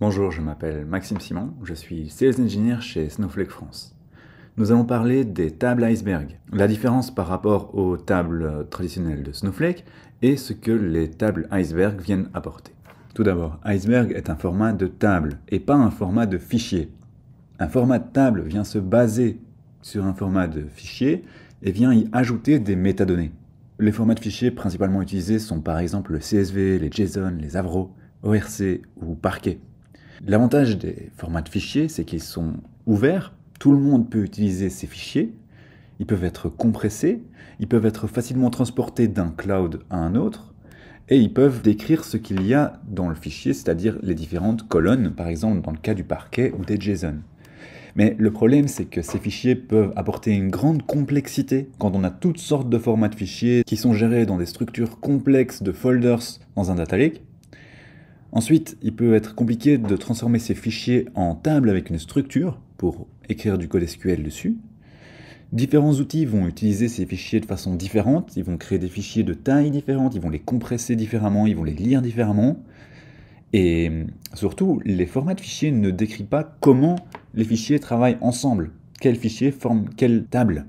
Bonjour, je m'appelle Maxime Simon, je suis Sales Engineer chez Snowflake France. Nous allons parler des tables iceberg, la différence par rapport aux tables traditionnelles de Snowflake et ce que les tables iceberg viennent apporter. Tout d'abord, iceberg est un format de table et pas un format de fichier. Un format de table vient se baser sur un format de fichier et vient y ajouter des métadonnées. Les formats de fichiers principalement utilisés sont par exemple le CSV, les JSON, les Avro, ORC ou Parquet. L'avantage des formats de fichiers, c'est qu'ils sont ouverts, tout le monde peut utiliser ces fichiers, ils peuvent être compressés, ils peuvent être facilement transportés d'un cloud à un autre, et ils peuvent décrire ce qu'il y a dans le fichier, c'est-à-dire les différentes colonnes, par exemple dans le cas du Parquet ou des JSON. Mais le problème, c'est que ces fichiers peuvent apporter une grande complexité quand on a toutes sortes de formats de fichiers qui sont gérés dans des structures complexes de folders dans un data lake. Ensuite, il peut être compliqué de transformer ces fichiers en table avec une structure pour écrire du code SQL dessus. Différents outils vont utiliser ces fichiers de façon différente, ils vont créer des fichiers de taille différente, ils vont les compresser différemment, ils vont les lire différemment. Et surtout, les formats de fichiers ne décrivent pas comment les fichiers travaillent ensemble, quel fichier forme quelle table.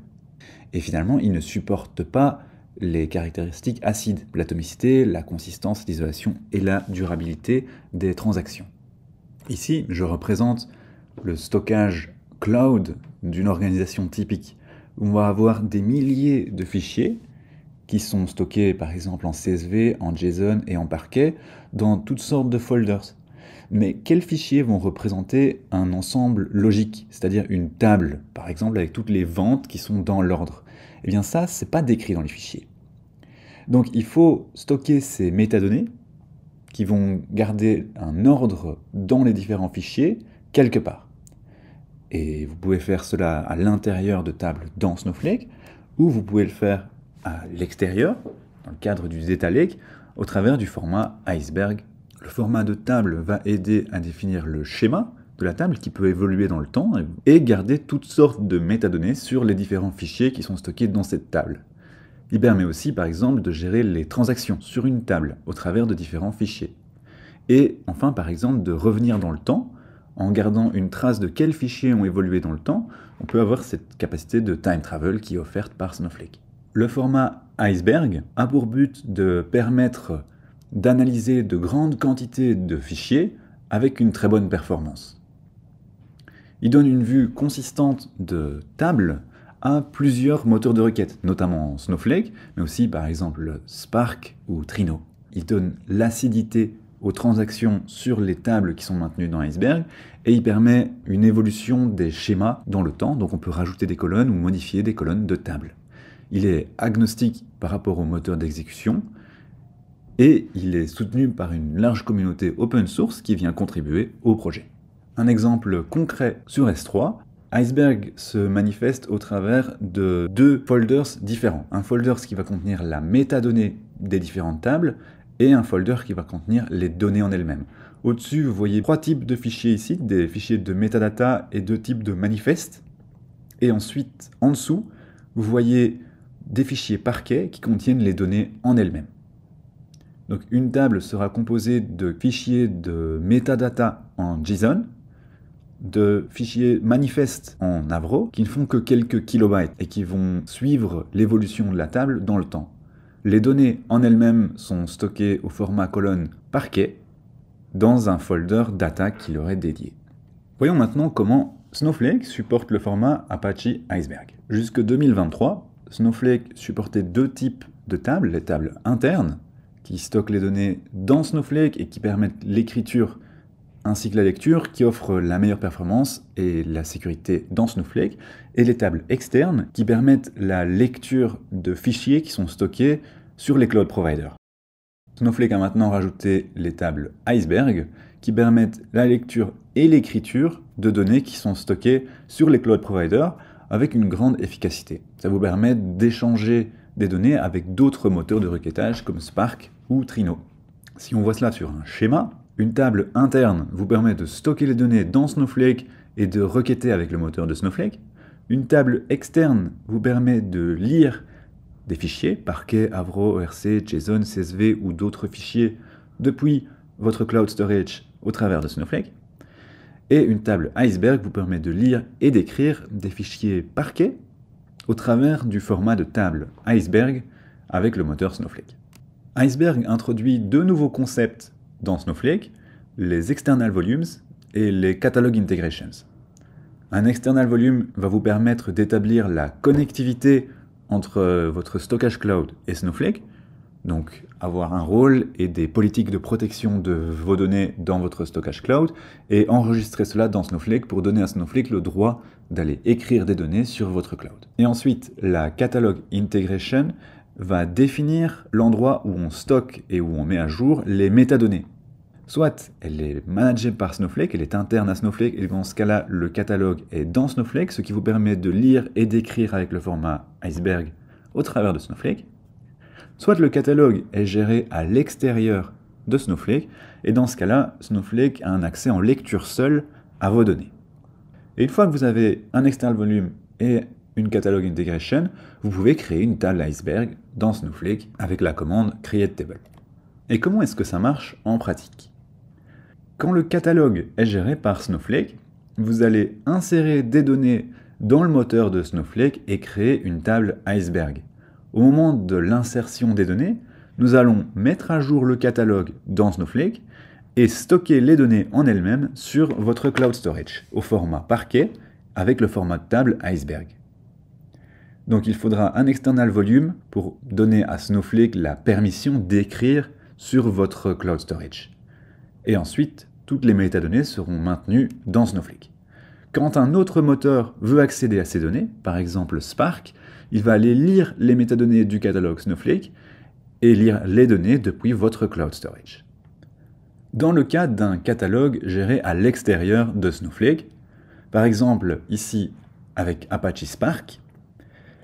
Et finalement, ils ne supportent pas les caractéristiques acides, l'atomicité, la consistance, l'isolation et la durabilité des transactions. Ici, je représente le stockage cloud d'une organisation typique. On va avoir des milliers de fichiers qui sont stockés par exemple en CSV, en JSON et en Parquet dans toutes sortes de folders. Mais quels fichiers vont représenter un ensemble logique, c'est-à-dire une table, par exemple avec toutes les ventes qui sont dans l'ordre? Eh bien ça, c'est pas décrit dans les fichiers. Donc il faut stocker ces métadonnées qui vont garder un ordre dans les différents fichiers quelque part. Et vous pouvez faire cela à l'intérieur de tables dans Snowflake, ou vous pouvez le faire à l'extérieur, dans le cadre du data lake, au travers du format iceberg. Le format de table va aider à définir le schéma de la table qui peut évoluer dans le temps et garder toutes sortes de métadonnées sur les différents fichiers qui sont stockés dans cette table. Il permet aussi, par exemple, de gérer les transactions sur une table au travers de différents fichiers. Et enfin, par exemple, de revenir dans le temps, en gardant une trace de quels fichiers ont évolué dans le temps, on peut avoir cette capacité de time travel qui est offerte par Snowflake. Le format iceberg a pour but de permettre d'analyser de grandes quantités de fichiers avec une très bonne performance. Il donne une vue consistante de table à plusieurs moteurs de requête, notamment Snowflake, mais aussi par exemple Spark ou Trino. Il donne l'acidité aux transactions sur les tables qui sont maintenues dans Iceberg et il permet une évolution des schémas dans le temps, donc on peut rajouter des colonnes ou modifier des colonnes de table. Il est agnostique par rapport au moteur d'exécution et il est soutenu par une large communauté open source qui vient contribuer au projet. Un exemple concret sur S3, Iceberg se manifeste au travers de deux folders différents. Un folder qui va contenir la métadonnée des différentes tables et un folder qui va contenir les données en elles-mêmes. Au-dessus, vous voyez trois types de fichiers ici, des fichiers de metadata et deux types de manifestes. Et ensuite, en dessous, vous voyez des fichiers Parquet qui contiennent les données en elles-mêmes. Donc une table sera composée de fichiers de metadata en JSON, de fichiers manifestes en Avro qui ne font que quelques kilobytes et qui vont suivre l'évolution de la table dans le temps. Les données en elles-mêmes sont stockées au format colonne Parquet dans un folder data qui leur est dédié. Voyons maintenant comment Snowflake supporte le format Apache Iceberg. Jusque 2023, Snowflake supportait deux types de tables, les tables internes qui stockent les données dans Snowflake et qui permettent l'écriture ainsi que la lecture qui offre la meilleure performance et la sécurité dans Snowflake, et les tables externes qui permettent la lecture de fichiers qui sont stockés sur les cloud providers. Snowflake a maintenant rajouté les tables Iceberg qui permettent la lecture et l'écriture de données qui sont stockées sur les cloud providers avec une grande efficacité. Ça vous permet d'échanger des données avec d'autres moteurs de requêtage comme Spark ou Trino. Si on voit cela sur un schéma, une table interne vous permet de stocker les données dans Snowflake et de requêter avec le moteur de Snowflake. Une table externe vous permet de lire des fichiers, Parquet, Avro, ORC, JSON, CSV ou d'autres fichiers depuis votre cloud storage au travers de Snowflake. Et une table Iceberg vous permet de lire et d'écrire des fichiers Parquet au travers du format de table Iceberg avec le moteur Snowflake. Iceberg introduit deux nouveaux concepts dans Snowflake, les External Volumes et les Catalog Integrations. Un External Volume va vous permettre d'établir la connectivité entre votre stockage cloud et Snowflake, donc avoir un rôle et des politiques de protection de vos données dans votre stockage cloud et enregistrer cela dans Snowflake pour donner à Snowflake le droit d'aller écrire des données sur votre cloud. Et ensuite, la Catalog Integration va définir l'endroit où on stocke et où on met à jour les métadonnées. Soit elle est managée par Snowflake, elle est interne à Snowflake, et dans ce cas-là, le catalogue est dans Snowflake, ce qui vous permet de lire et d'écrire avec le format Iceberg au travers de Snowflake. Soit le catalogue est géré à l'extérieur de Snowflake, et dans ce cas-là, Snowflake a un accès en lecture seule à vos données. Et une fois que vous avez un external volume et une catalog integration, vous pouvez créer une table Iceberg dans Snowflake avec la commande create table. Et comment est-ce que ça marche en pratique? Quand le catalogue est géré par Snowflake, vous allez insérer des données dans le moteur de Snowflake et créer une table Iceberg. Au moment de l'insertion des données, nous allons mettre à jour le catalogue dans Snowflake et stocker les données en elles-mêmes sur votre cloud storage au format Parquet avec le format de table Iceberg. Donc il faudra un external volume pour donner à Snowflake la permission d'écrire sur votre cloud storage. Et ensuite, toutes les métadonnées seront maintenues dans Snowflake. Quand un autre moteur veut accéder à ces données, par exemple Spark, il va aller lire les métadonnées du catalogue Snowflake et lire les données depuis votre cloud storage. Dans le cas d'un catalogue géré à l'extérieur de Snowflake, par exemple ici avec Apache Spark,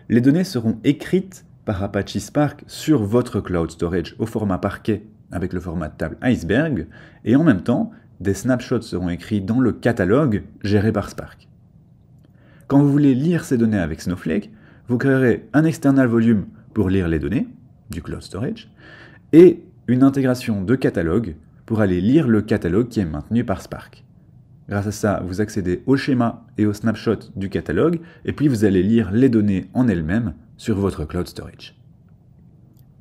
les données seront écrites par Apache Spark sur votre cloud storage au format Parquet avec le format de table Iceberg, et en même temps, des snapshots seront écrits dans le catalogue géré par Spark. Quand vous voulez lire ces données avec Snowflake, vous créerez un external volume pour lire les données du cloud storage et une intégration de catalogue pour aller lire le catalogue qui est maintenu par Spark. Grâce à ça, vous accédez au schéma et au snapshot du catalogue et puis vous allez lire les données en elles-mêmes sur votre cloud storage.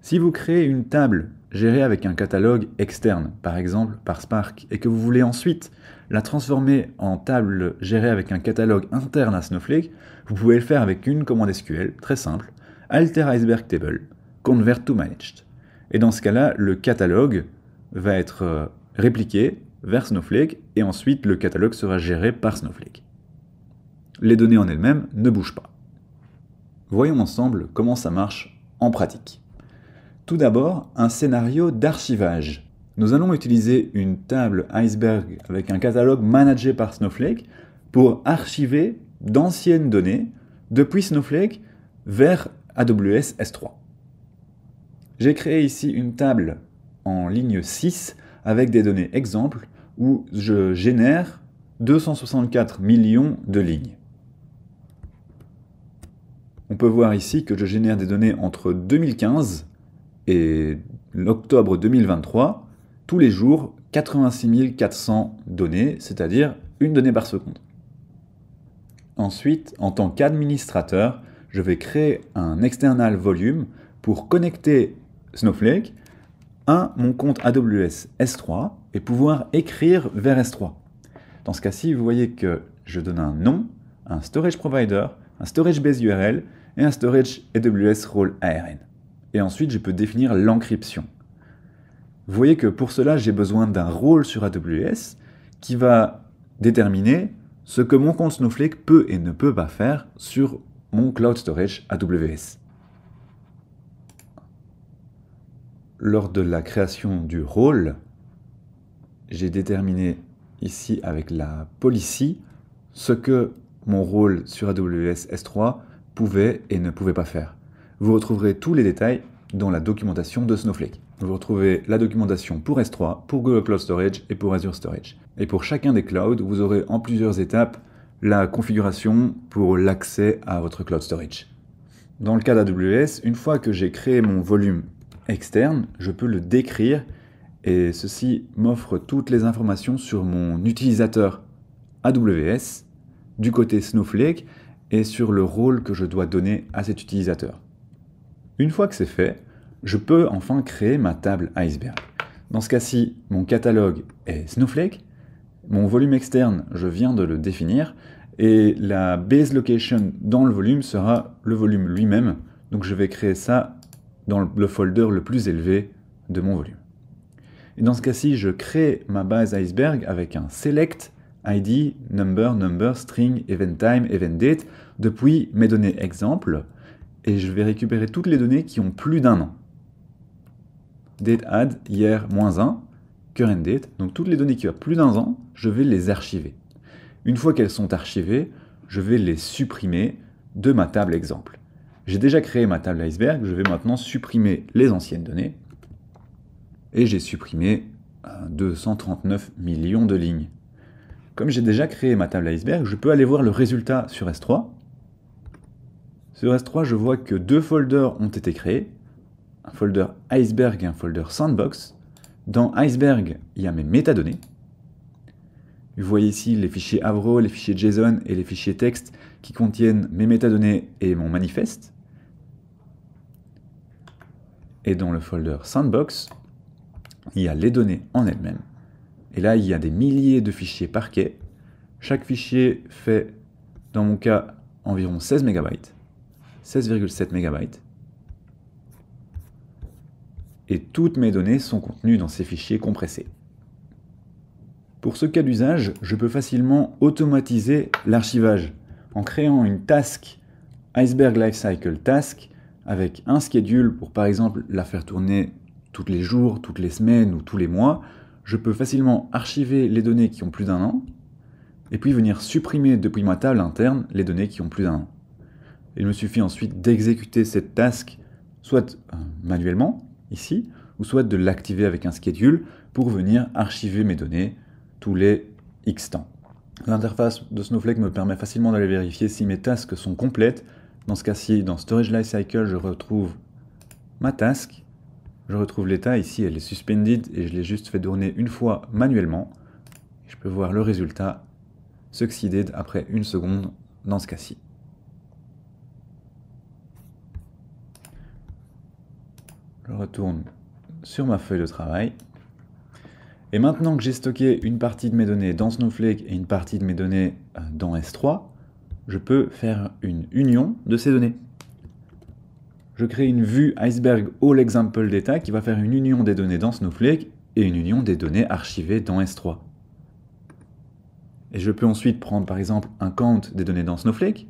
Si vous créez une table gérée avec un catalogue externe, par exemple par Spark, et que vous voulez ensuite la transformer en table gérée avec un catalogue interne à Snowflake, vous pouvez le faire avec une commande SQL très simple, alter iceberg table, convert to managed. Et dans ce cas-là, le catalogue va être répliqué vers Snowflake et ensuite le catalogue sera géré par Snowflake. Les données en elles-mêmes ne bougent pas. Voyons ensemble comment ça marche en pratique. Tout d'abord, un scénario d'archivage. Nous allons utiliser une table Iceberg avec un catalogue managé par Snowflake pour archiver d'anciennes données depuis Snowflake vers AWS S3. J'ai créé ici une table en ligne 6 avec des données exemples où je génère 264 millions de lignes. On peut voir ici que je génère des données entre 2015 et l'octobre 2023, tous les jours, 86 400 données, c'est-à-dire une donnée par seconde. Ensuite, en tant qu'administrateur, je vais créer un external volume pour connecter Snowflake à mon compte AWS S3 et pouvoir écrire vers S3. Dans ce cas-ci, vous voyez que je donne un nom, un storage provider, un storage base URL et un storage AWS role ARN. Et ensuite, je peux définir l'encryption. Vous voyez que pour cela, j'ai besoin d'un rôle sur AWS qui va déterminer ce que mon compte Snowflake peut et ne peut pas faire sur mon cloud storage AWS. Lors de la création du rôle, j'ai déterminé ici avec la policy ce que mon rôle sur AWS S3 pouvait et ne pouvait pas faire. Vous retrouverez tous les détails dans la documentation de Snowflake. Vous retrouvez la documentation pour S3, pour Google Cloud Storage et pour Azure Storage. Et pour chacun des clouds, vous aurez en plusieurs étapes la configuration pour l'accès à votre Cloud Storage. Dans le cas d'AWS, une fois que j'ai créé mon volume externe, je peux le décrire et ceci m'offre toutes les informations sur mon utilisateur AWS, du côté Snowflake, et sur le rôle que je dois donner à cet utilisateur. Une fois que c'est fait, je peux enfin créer ma table iceberg. Dans ce cas-ci, mon catalogue est Snowflake, mon volume externe, je viens de le définir, et la base location dans le volume sera le volume lui-même, donc je vais créer ça dans le folder le plus élevé de mon volume. Et dans ce cas-ci, je crée ma base iceberg avec un select ID, number, string, event time, event date, depuis mes données exemples, et je vais récupérer toutes les données qui ont plus d'un an. Date add, hier, -1, current date, donc toutes les données qui ont plus d'un an, je vais les archiver. Une fois qu'elles sont archivées, je vais les supprimer de ma table exemple. J'ai déjà créé ma table iceberg, je vais maintenant supprimer les anciennes données, et j'ai supprimé 239 millions de lignes. Comme j'ai déjà créé ma table iceberg, je peux aller voir le résultat sur S3. Sur S3, je vois que 2 folders ont été créés, un folder iceberg et un folder sandbox. Dans iceberg, il y a mes métadonnées. Vous voyez ici les fichiers Avro, les fichiers JSON et les fichiers texte qui contiennent mes métadonnées et mon manifeste. Et dans le folder sandbox, il y a les données en elles-mêmes. Et là, il y a des milliers de fichiers par quai. Chaque fichier fait, dans mon cas, environ 16 MB, 16,7 MB. Et toutes mes données sont contenues dans ces fichiers compressés. Pour ce cas d'usage, je peux facilement automatiser l'archivage en créant une task Iceberg Lifecycle Task avec un schedule pour par exemple la faire tourner tous les jours, toutes les semaines ou tous les mois. Je peux facilement archiver les données qui ont plus d'un an et puis venir supprimer depuis ma table interne les données qui ont plus d'un an. Il me suffit ensuite d'exécuter cette task soit manuellement, ici, ou soit de l'activer avec un schedule pour venir archiver mes données tous les X temps. L'interface de Snowflake me permet facilement d'aller vérifier si mes tasks sont complètes. Dans ce cas-ci, dans Storage Lifecycle, je retrouve ma task, je retrouve l'état, ici elle est suspended et je l'ai juste fait tourner une fois manuellement. Je peux voir le résultat succeeded après 1 seconde dans ce cas-ci. Je retourne sur ma feuille de travail. Et maintenant que j'ai stocké une partie de mes données dans Snowflake et une partie de mes données dans S3, je peux faire une union de ces données. Je crée une vue Iceberg All Example Data qui va faire une union des données dans Snowflake et une union des données archivées dans S3. Et je peux ensuite prendre par exemple un count des données dans Snowflake.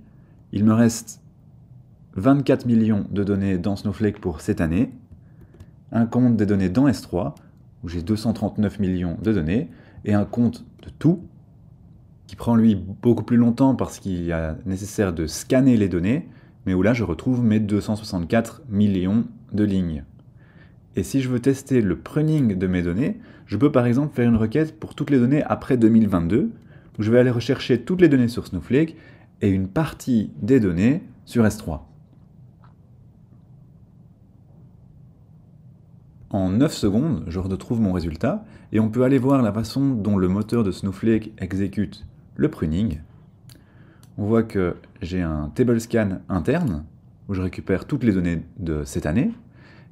Il me reste 24 millions de données dans Snowflake pour cette année. Un compte des données dans S3, où j'ai 239 millions de données, et un compte de tout, qui prend lui beaucoup plus longtemps parce qu'il est nécessaire de scanner les données, mais où là je retrouve mes 264 millions de lignes. Et si je veux tester le pruning de mes données, je peux par exemple faire une requête pour toutes les données après 2022, où je vais aller rechercher toutes les données sur Snowflake et une partie des données sur S3. En 9 secondes, je retrouve mon résultat et on peut aller voir la façon dont le moteur de Snowflake exécute le pruning. On voit que j'ai un table scan interne où je récupère toutes les données de cette année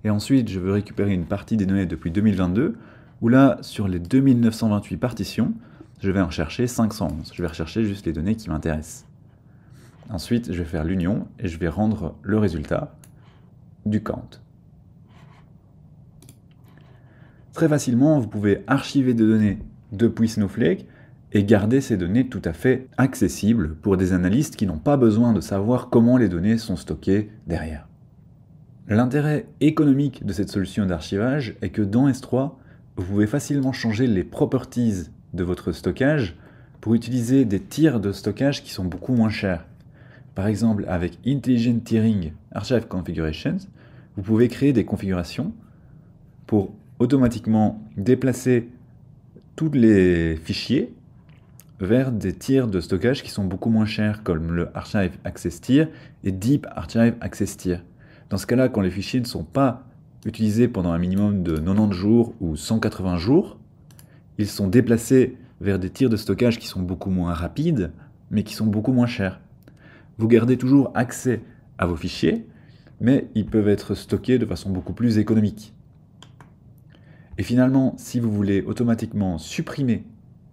et ensuite je veux récupérer une partie des données depuis 2022 où là, sur les 2928 partitions, je vais en chercher 511. Je vais rechercher juste les données qui m'intéressent. Ensuite, je vais faire l'union et je vais rendre le résultat du count. Très facilement, vous pouvez archiver des données depuis Snowflake et garder ces données tout à fait accessibles pour des analystes qui n'ont pas besoin de savoir comment les données sont stockées derrière. L'intérêt économique de cette solution d'archivage est que dans S3, vous pouvez facilement changer les properties de votre stockage pour utiliser des tiers de stockage qui sont beaucoup moins chers. Par exemple, avec Intelligent Tiering Archive Configurations, vous pouvez créer des configurations pour automatiquement déplacer tous les fichiers vers des tiers de stockage qui sont beaucoup moins chers, comme le Archive Access Tier et Deep Archive Access Tier. Dans ce cas-là, quand les fichiers ne sont pas utilisés pendant un minimum de 90 jours ou 180 jours, ils sont déplacés vers des tirs de stockage qui sont beaucoup moins rapides, mais qui sont beaucoup moins chers. Vous gardez toujours accès à vos fichiers, mais ils peuvent être stockés de façon beaucoup plus économique. Et finalement, si vous voulez automatiquement supprimer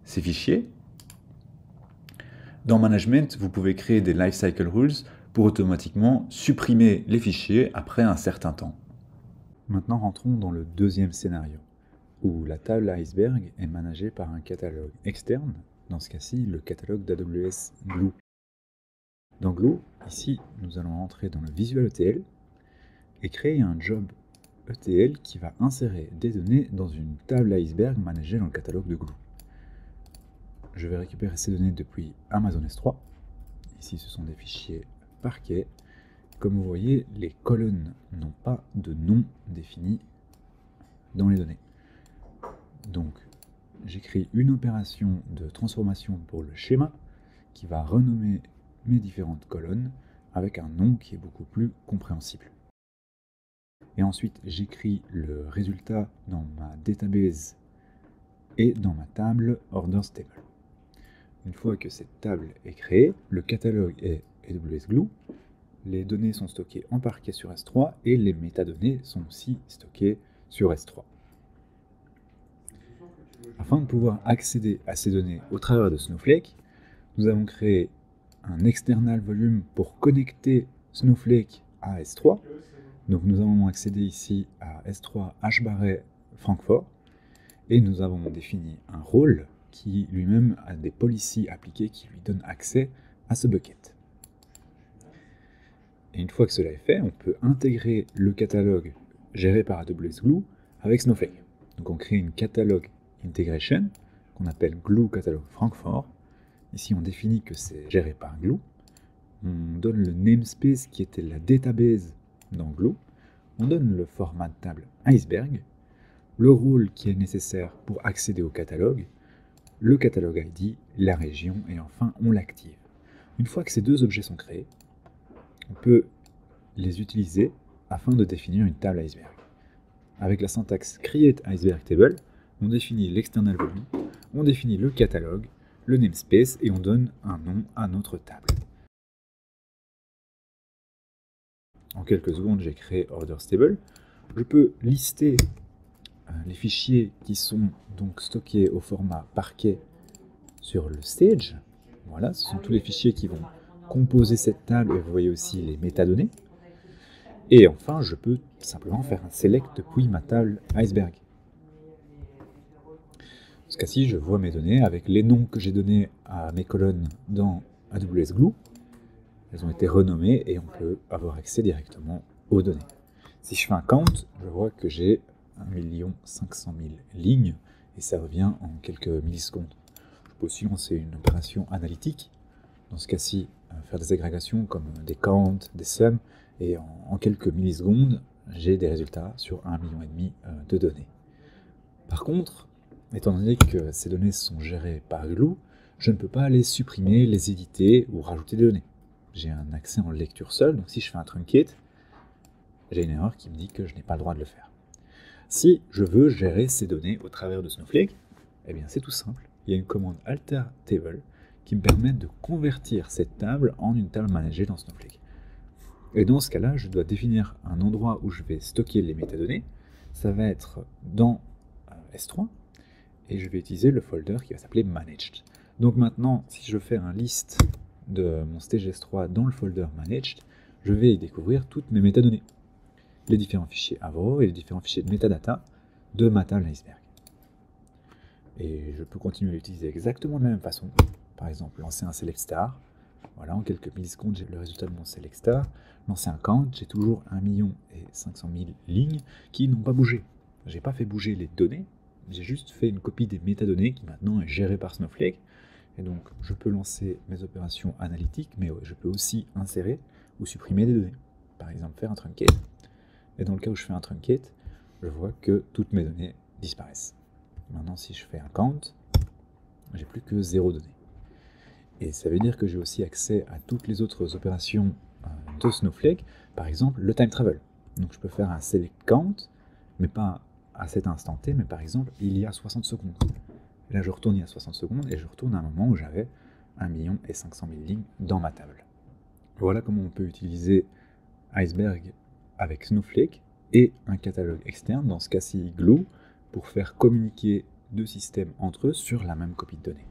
ces fichiers, dans Management, vous pouvez créer des Lifecycle Rules pour automatiquement supprimer les fichiers après un certain temps. Maintenant, rentrons dans le deuxième scénario, où la table iceberg est managée par un catalogue externe, dans ce cas-ci le catalogue d'AWS Glue. Dans Glue, ici, nous allons entrer dans le Visual ETL et créer un job ETL qui va insérer des données dans une table iceberg managée dans le catalogue de Glue. Je vais récupérer ces données depuis Amazon S3. Ici, ce sont des fichiers parquet. Comme vous voyez, les colonnes n'ont pas de nom défini dans les données. Donc, j'écris une opération de transformation pour le schéma qui va renommer mes différentes colonnes avec un nom qui est beaucoup plus compréhensible. Et ensuite, j'écris le résultat dans ma database et dans ma table Orders Table. Une fois que cette table est créée, le catalogue est AWS Glue, les données sont stockées en parquet sur S3 et les métadonnées sont aussi stockées sur S3. Afin de pouvoir accéder à ces données au travers de Snowflake, nous avons créé un external volume pour connecter Snowflake à S3. Donc nous avons accédé ici à S3 HBarret Francfort et nous avons défini un rôle qui lui-même a des policies appliquées qui lui donnent accès à ce bucket. Et une fois que cela est fait, on peut intégrer le catalogue géré par AWS Glue avec Snowflake. Donc on crée une catalogue integration qu'on appelle Glue Catalog Francfort. Ici on définit que c'est géré par Glue. On donne le namespace qui était la database dans Glue. On donne le format de table iceberg, le rôle qui est nécessaire pour accéder au catalogue, le catalogue ID, la région, et enfin on l'active. Une fois que ces deux objets sont créés, on peut les utiliser afin de définir une table iceberg. Avec la syntaxe create iceberg table, on définit l'external volume, on définit le catalogue, le namespace et on donne un nom à notre table. En quelques secondes, j'ai créé orders table. Je peux lister les fichiers qui sont donc stockés au format parquet sur le stage. Voilà, ce sont tous les fichiers qui vont composer cette table et vous voyez aussi les métadonnées. Et enfin, je peux simplement faire un select depuis ma table iceberg. Dans ce cas-ci, je vois mes données avec les noms que j'ai donnés à mes colonnes dans AWS Glue. Elles ont été renommées et on peut avoir accès directement aux données. Si je fais un count, je vois que j'ai 1 500 000 lignes et ça revient en quelques millisecondes. Je peux aussi lancer une opération analytique. Dans ce cas-ci, faire des agrégations comme des counts, des sums, et en quelques millisecondes, j'ai des résultats sur 1,5 million de données. Par contre, étant donné que ces données sont gérées par Glue, je ne peux pas les supprimer, les éditer ou rajouter des données. J'ai un accès en lecture seul, donc si je fais un truncate, j'ai une erreur qui me dit que je n'ai pas le droit de le faire. Si je veux gérer ces données au travers de Snowflake, eh bien c'est tout simple. Il y a une commande alter table qui me permet de convertir cette table en une table managée dans Snowflake. Et dans ce cas-là, je dois définir un endroit où je vais stocker les métadonnées. Ça va être dans S3 et je vais utiliser le folder qui va s'appeler Managed. Donc maintenant, si je fais un list de mon stage S3 dans le folder Managed, je vais y découvrir toutes mes métadonnées. Les différents fichiers Avro et les différents fichiers de metadata de ma table iceberg. Et je peux continuer à l'utiliser exactement de la même façon. Par exemple, lancer un select star. Voilà, en quelques millisecondes, j'ai le résultat de mon select star. Lancer un count, j'ai toujours 1 500 000 lignes qui n'ont pas bougé. Je n'ai pas fait bouger les données, j'ai juste fait une copie des métadonnées qui maintenant est gérée par Snowflake. Et donc, je peux lancer mes opérations analytiques, mais je peux aussi insérer ou supprimer des données. Par exemple, faire un truncate. Et dans le cas où je fais un truncate, je vois que toutes mes données disparaissent. Maintenant, si je fais un count, j'ai plus que 0 données. Et ça veut dire que j'ai aussi accès à toutes les autres opérations de Snowflake, par exemple le time travel. Donc je peux faire un select count mais pas à cet instant T, mais par exemple il y a 60 secondes. Et là je retourne il y a 60 secondes et je retourne à un moment où j'avais 1 500 000 lignes dans ma table. Voilà comment on peut utiliser Iceberg avec Snowflake et un catalogue externe, dans ce cas-ci Glue, pour faire communiquer deux systèmes entre eux sur la même copie de données.